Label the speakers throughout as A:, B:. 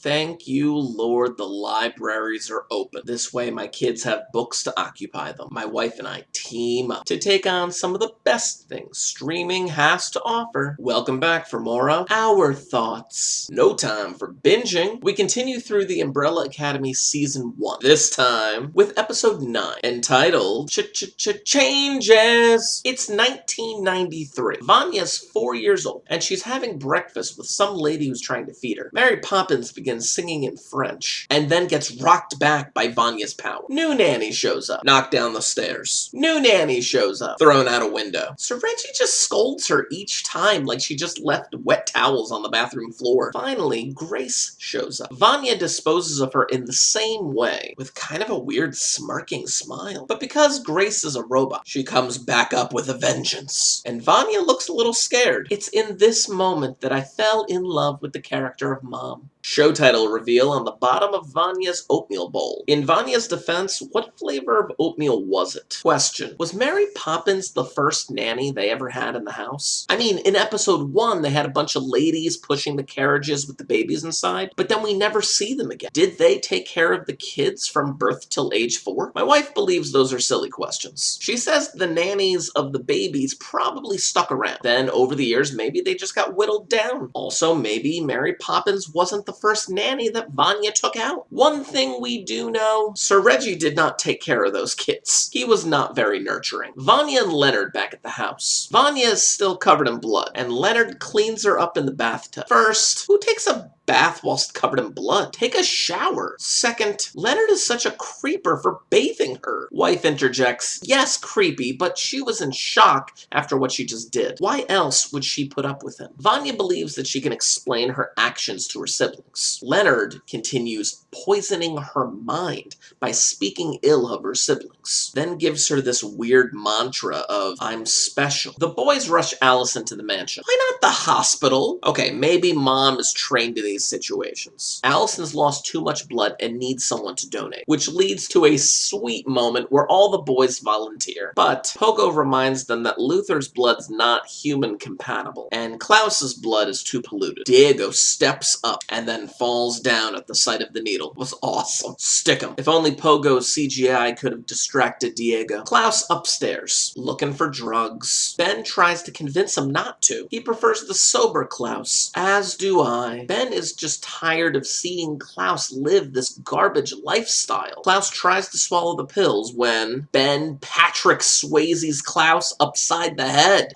A: Thank you, Lord, the libraries are open. This way my kids have books to occupy them. My wife and I team up to take on some of the best things streaming has to offer. Welcome back for more of Our Thoughts. No time for binging. We continue through the Umbrella Academy Season 1. This time with Episode 9, entitled Changes. It's 1993. Vanya's 4 years old, and she's having breakfast with some lady who's trying to feed her. Mary Poppins begins singing in French, and then gets rocked back by Vanya's power. New nanny shows up, knocked down the stairs. New nanny shows up, thrown out a window. So Reggie just scolds her each time like she just left wet towels on the bathroom floor. Finally, Grace shows up. Vanya disposes of her in the same way, with kind of a weird smirking smile. But because Grace is a robot, she comes back up with a vengeance. And Vanya looks a little scared. It's in this moment that I fell in love with the character of Mom. Show title reveal on the bottom of Vanya's oatmeal bowl. In Vanya's defense, what flavor of oatmeal was it? Question: was Mary Poppins the first nanny they ever had in the house? I mean, in episode 1, they had a bunch of ladies pushing the carriages with the babies inside, but then we never see them again. Did they take care of the kids from birth till age 4? My wife believes those are silly questions. She says the nannies of the babies probably stuck around. Then, over the years, maybe they just got whittled down. Also, maybe Mary Poppins wasn't the first nanny that Vanya took out. One thing we do know, Sir Reggie did not take care of those kids. He was not very nurturing. Vanya and Leonard back at the house. Vanya is still covered in blood, and Leonard cleans her up in the bathtub. First, who takes a bath whilst covered in blood? Take a shower. Second, Leonard is such a creeper for bathing her. Wife interjects, yes, creepy, but she was in shock after what she just did. Why else would she put up with him? Vanya believes that she can explain her actions to her siblings. Leonard continues poisoning her mind by speaking ill of her siblings, then gives her this weird mantra of, I'm special. The boys rush Allison to the mansion. Why not the hospital? Okay, maybe Mom is trained in these situations. Allison's lost too much blood and needs someone to donate, which leads to a sweet moment where all the boys volunteer. But Pogo reminds them that Luther's blood's not human compatible, and Klaus's blood is too polluted. Diego steps up and then falls down at the sight of the needle. It was awesome. Stick him. If only Pogo's CGI could have distracted Diego. Klaus upstairs, looking for drugs. Ben tries to convince him not to. He prefers the sober Klaus, as do I. Ben is just tired of seeing Klaus live this garbage lifestyle. Klaus tries to swallow the pills when Ben Patrick Swayze's Klaus upside the head.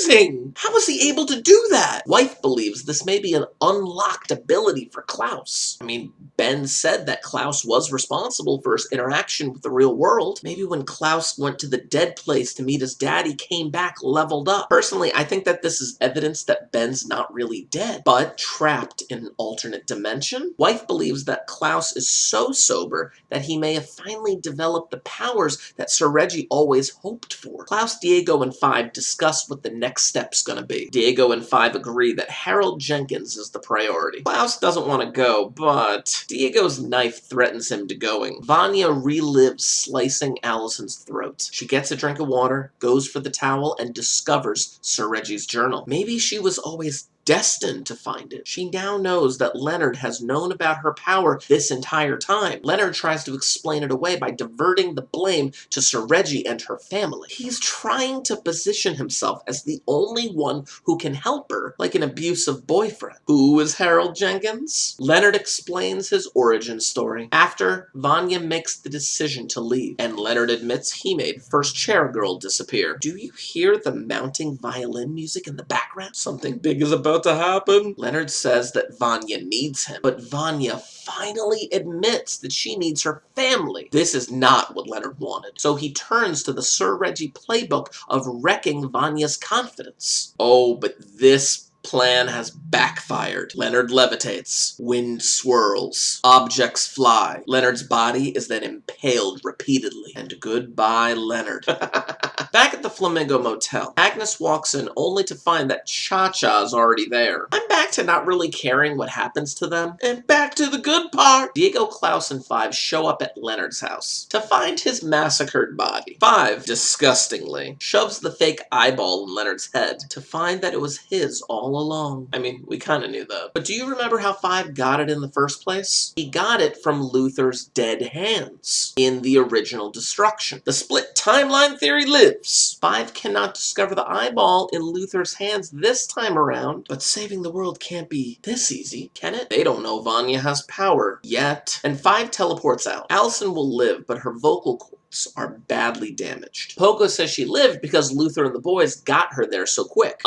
A: Amazing! How was he able to do that? Wife believes this may be an unlocked ability for Klaus. I mean, Ben said that Klaus was responsible for his interaction with the real world. Maybe when Klaus went to the dead place to meet his dad, he came back leveled up. Personally, I think that this is evidence that Ben's not really dead, but trapped in an alternate dimension. Wife believes that Klaus is so sober that he may have finally developed the powers that Sir Reggie always hoped for. Klaus, Diego, and Five discuss what the next step's gonna be. Diego and Five agree that Harold Jenkins is the priority. Klaus doesn't want to go, but Diego's knife threatens him to going. Vanya relives slicing Allison's throat. She gets a drink of water, goes for the towel, and discovers Sir Reggie's journal. Maybe she was always destined to find it. She now knows that Leonard has known about her power this entire time. Leonard tries to explain it away by diverting the blame to Sir Reggie and her family. He's trying to position himself as the only one who can help her, like an abusive boyfriend. Who is Harold Jenkins? Leonard explains his origin story. After, Vanya makes the decision to leave, and Leonard admits he made First Chair Girl disappear. Do you hear the mounting violin music in the background? Something big is about to happen. Leonard says that Vanya needs him, but Vanya finally admits that she needs her family. This is not what Leonard wanted, so he turns to the Sir Reggie playbook of wrecking Vanya's confidence. Oh, but this plan has backfired. Leonard levitates. Wind swirls. Objects fly. Leonard's body is then impaled repeatedly. And goodbye, Leonard. Back at the Flamingo Motel, Agnes walks in only to find that Cha-Cha's already there. I'm back to not really caring what happens to them. And back to the good part. Diego, Klaus, and Five show up at Leonard's house to find his massacred body. Five, disgustingly, shoves the fake eyeball in Leonard's head to find that it was his all all along. I mean, we kind of knew that. But do you remember how Five got it in the first place? He got it from Luther's dead hands in the original destruction. The split timeline theory lives. Five cannot discover the eyeball in Luther's hands this time around, but saving the world can't be this easy, can it? They don't know Vanya has power yet. And Five teleports out. Allison will live, but her vocal cords are badly damaged. Pogo says she lived because Luther and the boys got her there so quick.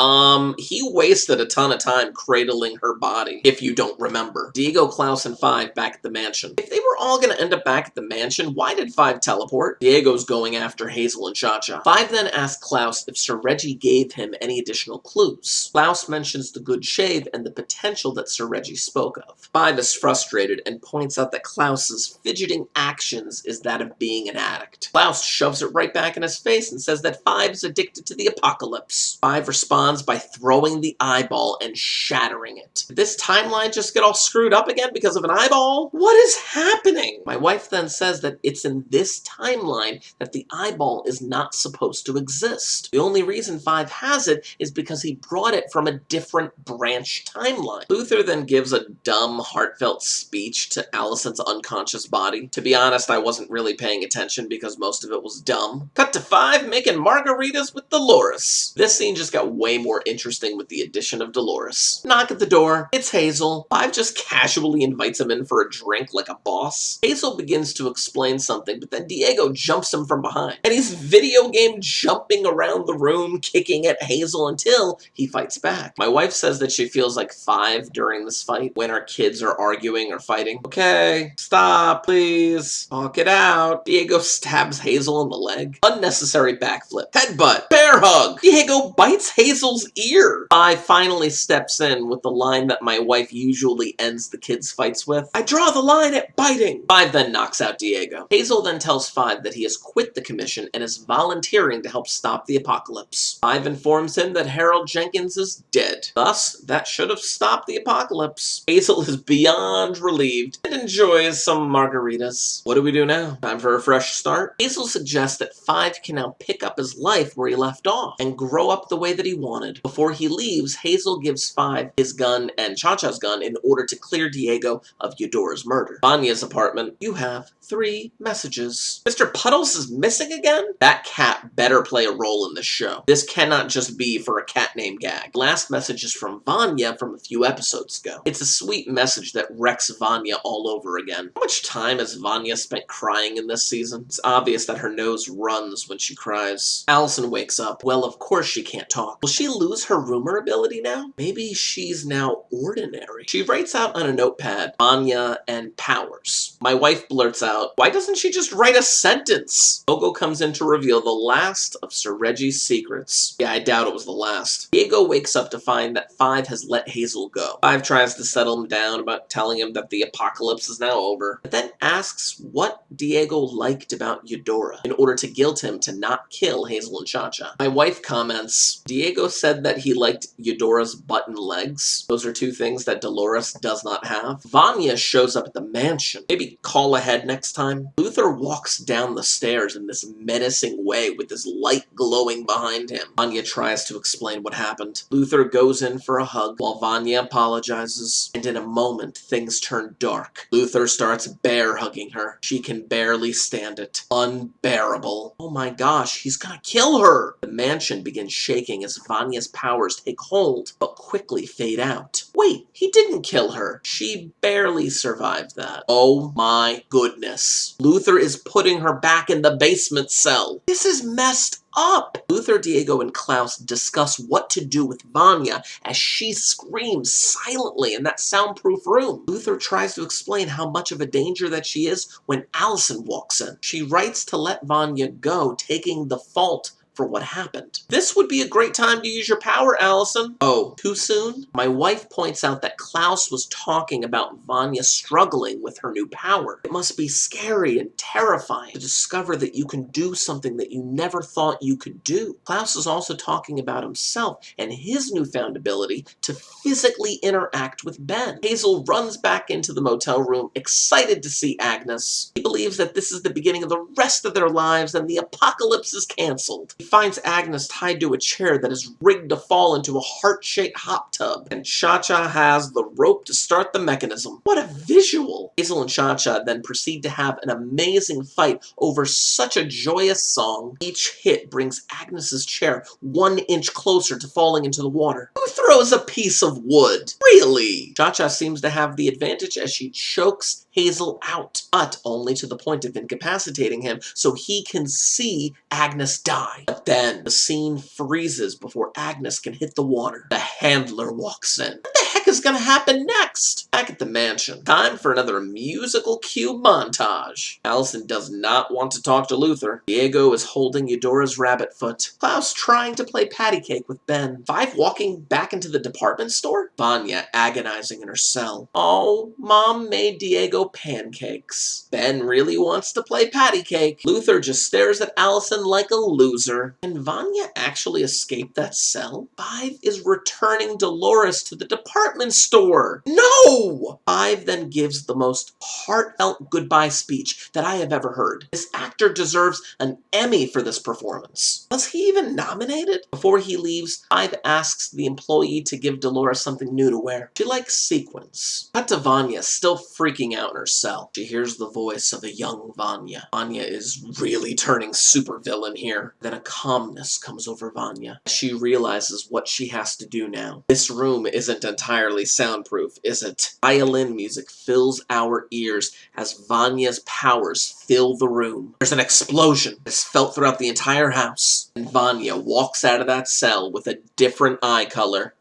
A: He wasted a ton of time cradling her body, if you don't remember. Diego, Klaus, and Five back at the mansion. If they were all gonna end up back at the mansion, why did Five teleport? Diego's going after Hazel and Cha-Cha. Five then asks Klaus if Sir Reggie gave him any additional clues. Klaus mentions the good shave and the potential that Sir Reggie spoke of. Five is frustrated and points out that Klaus's fidgeting actions is that of being an addict. Klaus shoves it right back in his face and says that Five is addicted to the apocalypse. Five responds by throwing the eyeball and shattering it. Did this timeline just get all screwed up again because of an eyeball? What is happening? My wife then says that it's in this timeline that the eyeball is not supposed to exist. The only reason Five has it is because he brought it from a different branch timeline. Luther then gives a dumb, heartfelt speech to Allison's unconscious body. To be honest, I wasn't really paying attention because most of it was dumb. Cut to Five making margaritas with Dolores. This scene just got way more interesting with the addition of Dolores. Knock at the door. It's Hazel. Five just casually invites him in for a drink like a boss. Hazel begins to explain something, but then Diego jumps him from behind. And he's video game jumping around the room, kicking at Hazel until he fights back. My wife says that she feels like Five during this fight when her kids are arguing or fighting. Okay, stop, please. Talk it out. Diego stabs Hazel in the leg. Unnecessary backflip. Headbutt. Bear hug. Diego bites Hazel's ear. Five finally steps in with the line that my wife usually ends the kids' fights with. I draw the line at biting. Five then knocks out Diego. Hazel then tells Five that he has quit the commission and is volunteering to help stop the apocalypse. Five informs him that Harold Jenkins is dead. Thus, that should have stopped the apocalypse. Hazel is beyond relieved and enjoys some margaritas. What do we do now? Time for a fresh start? Hazel suggests that Five can now pick up his life where he left off and grow up the way that he wanted. Before he leaves, Hazel gives Five his gun and Cha-Cha's gun in order to clear Diego of Eudora's murder. Vanya's apartment. You have 3 messages. Mr. Puddles is missing again? That cat better play a role in this show. This cannot just be for a cat name gag. Last message is from Vanya from a few episodes ago. It's a sweet message that wrecks Vanya all over again. How much time has Vanya spent crying in this season? It's obvious that her nose runs when she cries. Allison wakes up. Well, of course she can't talk. Will she lose her rumor ability now? Maybe she's now ordinary. She writes out on a notepad, Vanya and powers. My wife blurts out, why doesn't she just write a sentence? Ogo comes in to reveal the last of Sir Reggie's secrets. Yeah, I doubt it was the last. Diego wakes up to find that Five has let Hazel go. Five tries to settle him down about telling him that the apocalypse is now over, but then asks what Diego liked about Eudora in order to guilt him to not kill Hazel and Cha-Cha. My wife comments, Diego said that he liked Eudora's butt and legs. Those are 2 things that Dolores does not have. Vanya shows up at the mansion. Maybe call ahead next time. Luther walks down the stairs in this menacing way with this light glowing behind him. Vanya tries to explain what happened. Luther goes in for a hug while Vanya apologizes, and in a moment things turn dark. Luther starts bear hugging her. She can barely stand it. Unbearable. Oh my gosh, he's gonna kill her! The mansion begins shaking as Vanya's powers take hold, but quickly fade out. Wait, he didn't kill her. She barely survived that. Oh my goodness. Luther is putting her back in the basement cell. This is messed up. Luther, Diego, and Klaus discuss what to do with Vanya as she screams silently in that soundproof room. Luther tries to explain how much of a danger that she is when Allison walks in. She writes to let Vanya go, taking the fault for what happened. This would be a great time to use your power, Allison. Oh, too soon? My wife points out that Klaus was talking about Vanya struggling with her new power. It must be scary and terrifying to discover that you can do something that you never thought you could do. Klaus is also talking about himself and his newfound ability to physically interact with Ben. Hazel runs back into the motel room, excited to see Agnes. He believes that this is the beginning of the rest of their lives and the apocalypse is canceled. He finds Agnes tied to a chair that is rigged to fall into a heart-shaped hot tub, and Cha-Cha has the rope to start the mechanism. What a visual! Hazel and Cha-Cha then proceed to have an amazing fight over such a joyous song. Each hit brings Agnes's chair 1 inch closer to falling into the water. Who throws a piece of wood? Really? Cha-Cha seems to have the advantage as she chokes Hazel out, but only to the point of incapacitating him so he can see Agnes die. But then the scene freezes before Agnes can hit the water. The handler walks in. What the heck is gonna happen next? Back at the mansion, time for another musical cue montage. Allison does not want to talk to Luther. Diego is holding Eudora's rabbit foot. Klaus trying to play patty cake with Ben. Five walking back into the department store. Vanya agonizing in her cell. Oh, Mom made Diego pancakes. Ben really wants to play patty cake. Luther just stares at Allison like a loser. Can Vanya actually escape that cell? Five is returning Dolores to the department store. No! Five then gives the most heartfelt goodbye speech that I have ever heard. This actor deserves an Emmy for this performance. Was he even nominated? Before he leaves, Five asks the employee to give Dolores something new to wear. She likes sequins. Cut to Vanya, still freaking out in her cell. She hears the voice of a young Vanya. Vanya is really turning supervillain here. Then a calmness comes over Vanya. She realizes what she has to do now. This room isn't entirely soundproof, is it? Violin music fills our ears as Vanya's powers fill the room. There's an explosion that's felt throughout the entire house, and Vanya walks out of that cell with a different eye color.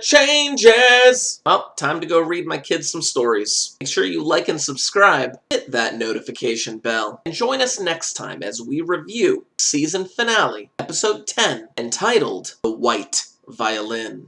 A: Changes! Well, time to go read my kids some stories. Make sure you like and subscribe, hit that notification bell, and join us next time as we review season finale, episode 10, entitled The White Violin.